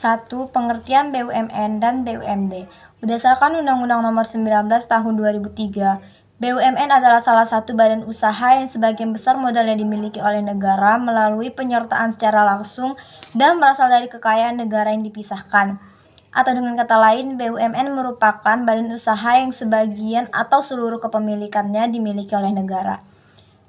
1. Pengertian BUMN dan BUMD. Berdasarkan Undang-Undang Nomor 19 Tahun 2003, BUMN adalah salah satu badan usaha yang sebagian besar modalnya dimiliki oleh negara melalui penyertaan secara langsung dan berasal dari kekayaan negara yang dipisahkan. Atau dengan kata lain, BUMN merupakan badan usaha yang sebagian atau seluruh kepemilikannya dimiliki oleh negara.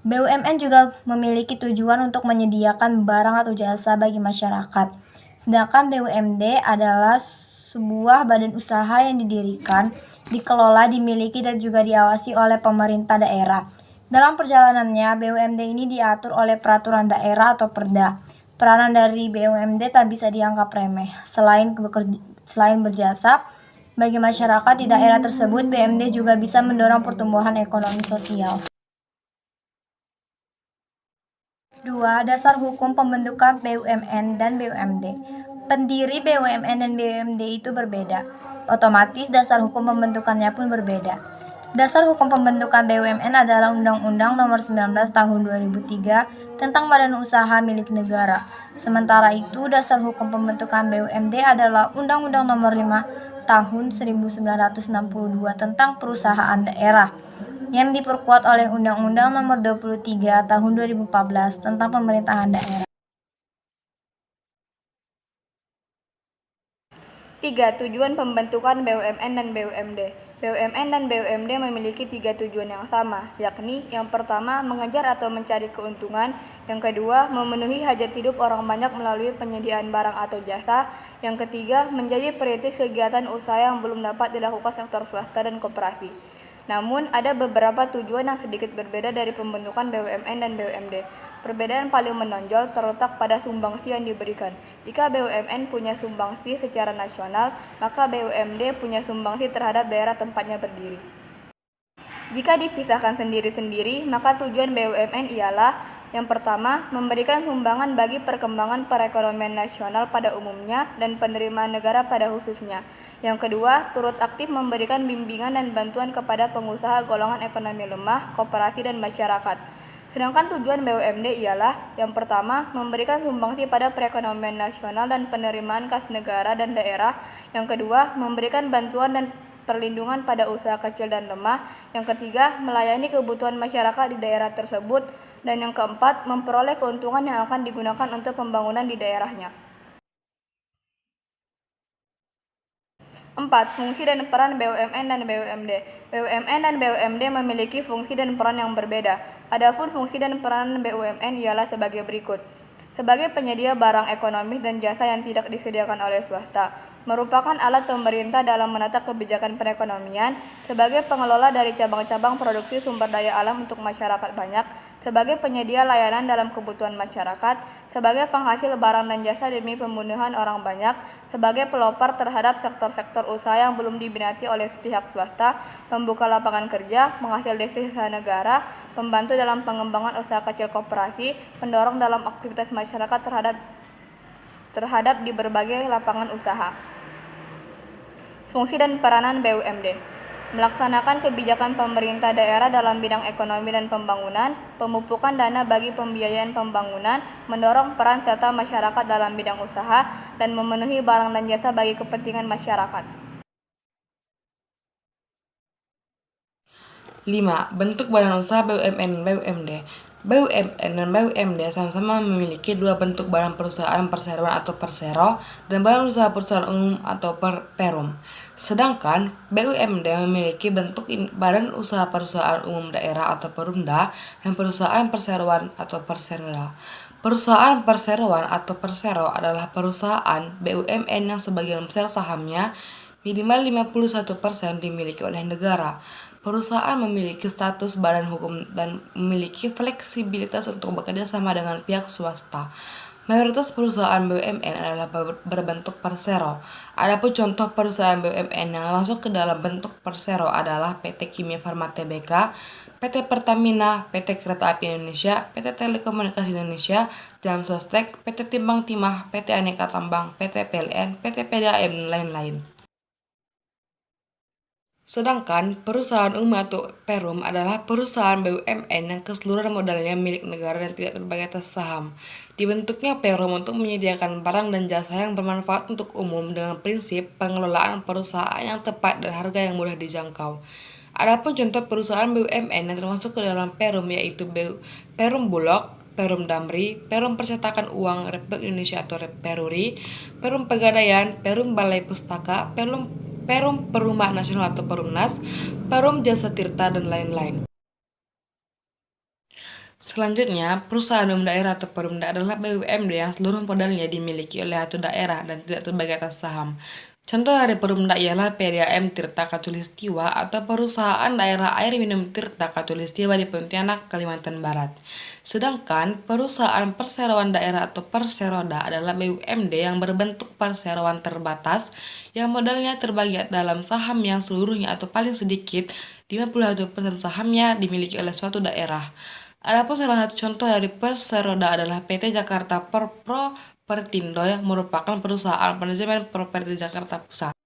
BUMN juga memiliki tujuan untuk menyediakan barang atau jasa bagi masyarakat. Sedangkan BUMD adalah sebuah badan usaha yang didirikan, dikelola, dimiliki, dan juga diawasi oleh pemerintah daerah. Dalam perjalanannya, BUMD ini diatur oleh peraturan daerah atau Perda. Peranan dari BUMD tak bisa dianggap remeh. Selain berjasa bagi masyarakat di daerah tersebut, BUMD juga bisa mendorong pertumbuhan ekonomi sosial. 2. Dasar hukum pembentukan BUMN dan BUMD. Pendiri BUMN dan BUMD itu berbeda. Otomatis dasar hukum pembentukannya pun berbeda. Dasar hukum pembentukan BUMN adalah Undang-Undang Nomor 19 Tahun 2003 tentang Badan Usaha milik Negara. Sementara itu, dasar hukum pembentukan BUMD adalah Undang-Undang Nomor 5 Tahun 1962 tentang Perusahaan Daerah, yang diperkuat oleh Undang-Undang Nomor 23 Tahun 2014 tentang Pemerintahan Daerah. 3. Tujuan pembentukan BUMN dan BUMD. BUMN dan BUMD memiliki 3 tujuan yang sama, yakni yang pertama mengejar atau mencari keuntungan, yang kedua memenuhi hajat hidup orang banyak melalui penyediaan barang atau jasa, yang ketiga menjadi perintis kegiatan usaha yang belum dapat dilakukan sektor swasta dan koperasi. Namun, ada beberapa tujuan yang sedikit berbeda dari pembentukan BUMN dan BUMD. Perbedaan paling menonjol terletak pada sumbangsi yang diberikan. Jika BUMN punya sumbangsi secara nasional, maka BUMD punya sumbangsi terhadap daerah tempatnya berdiri. Jika dipisahkan sendiri-sendiri, maka tujuan BUMN ialah yang pertama, memberikan sumbangan bagi perkembangan perekonomian nasional pada umumnya dan penerimaan negara pada khususnya. Yang kedua, turut aktif memberikan bimbingan dan bantuan kepada pengusaha golongan ekonomi lemah, koperasi, dan masyarakat. Sedangkan tujuan BUMD ialah yang pertama, memberikan sumbangsi pada perekonomian nasional dan penerimaan kas negara dan daerah. Yang kedua, memberikan bantuan dan perlindungan pada usaha kecil dan lemah. Yang ketiga, melayani kebutuhan masyarakat di daerah tersebut. Dan yang keempat, memperoleh keuntungan yang akan digunakan untuk pembangunan di daerahnya. 4. Fungsi dan peran BUMN dan BUMD. BUMN dan BUMD memiliki fungsi dan peran yang berbeda. Adapun fungsi dan peran BUMN ialah sebagai berikut. Sebagai penyedia barang ekonomi dan jasa yang tidak disediakan oleh swasta, merupakan alat pemerintah dalam menata kebijakan perekonomian, sebagai pengelola dari cabang-cabang produksi sumber daya alam untuk masyarakat banyak, sebagai penyedia layanan dalam kebutuhan masyarakat, sebagai penghasil barang dan jasa demi pemenuhan orang banyak, sebagai pelopor terhadap sektor-sektor usaha yang belum diminati oleh pihak swasta, pembuka lapangan kerja, penghasil devisa negara, pembantu dalam pengembangan usaha kecil koperasi, pendorong dalam aktivitas masyarakat terhadap di berbagai lapangan usaha. Fungsi dan peranan BUMD: melaksanakan kebijakan pemerintah daerah dalam bidang ekonomi dan pembangunan, pemupukan dana bagi pembiayaan pembangunan, mendorong peran serta masyarakat dalam bidang usaha, dan memenuhi barang dan jasa bagi kepentingan masyarakat. 5. Bentuk badan usaha BUMN dan BUMD. BUMN dan BUMD sama-sama memiliki dua bentuk badan perusahaan perseroan atau persero dan badan usaha perusahaan umum atau perum. Sedangkan BUMD memiliki bentuk badan usaha perusahaan umum daerah atau perumda dan perusahaan perseroan atau persero. Perusahaan perseroan atau persero adalah perusahaan BUMN yang sebagian besar sahamnya minimal 51% dimiliki oleh negara. Perusahaan memiliki status badan hukum dan memiliki fleksibilitas untuk bekerja sama dengan pihak swasta. Mayoritas perusahaan BUMN adalah berbentuk persero. Adapun contoh perusahaan BUMN yang masuk ke dalam bentuk persero adalah PT Kimia Farma Tbk, PT Pertamina, PT Kereta Api Indonesia, PT Telekomunikasi Indonesia, Jam Sostek, PT Timbang Timah, PT Aneka Tambang, PT PLN, PT PDAM, dan lain-lain. Sedangkan perusahaan umum atau perum adalah perusahaan BUMN yang keseluruhan modalnya milik negara dan tidak terbagi atas saham. Dibentuknya perum untuk menyediakan barang dan jasa yang bermanfaat untuk umum dengan prinsip pengelolaan perusahaan yang tepat dan harga yang mudah dijangkau. Adapun contoh perusahaan BUMN yang termasuk ke dalam perum yaitu Perum Bulog, Perum Damri, Perum Percetakan Uang Republik Indonesia atau Peruri, Perum Pegadaian, Perum Balai Pustaka, Perum Perumahan Nasional atau Perumnas, Perum Jasa Tirta, dan lain-lain. Selanjutnya, perusahaan umum daerah atau Perumda adalah BUMD yang seluruh modalnya dimiliki oleh satu daerah dan tidak terbagi atas saham. Contoh dari Perumda ialah PDAM Tirta Katulistiwa atau Perusahaan Daerah Air Minum Tirta Katulistiwa di Pontianak, Kalimantan Barat. Sedangkan Perusahaan Perseroan Daerah atau Perseroda adalah BUMD yang berbentuk perseroan terbatas yang modalnya terbagi dalam saham yang seluruhnya atau paling sedikit 51% sahamnya dimiliki oleh suatu daerah. Adapun salah satu contoh dari Perseroda adalah PT Jakarta Propertindo yang merupakan perusahaan manajemen properti Jakarta Pusat.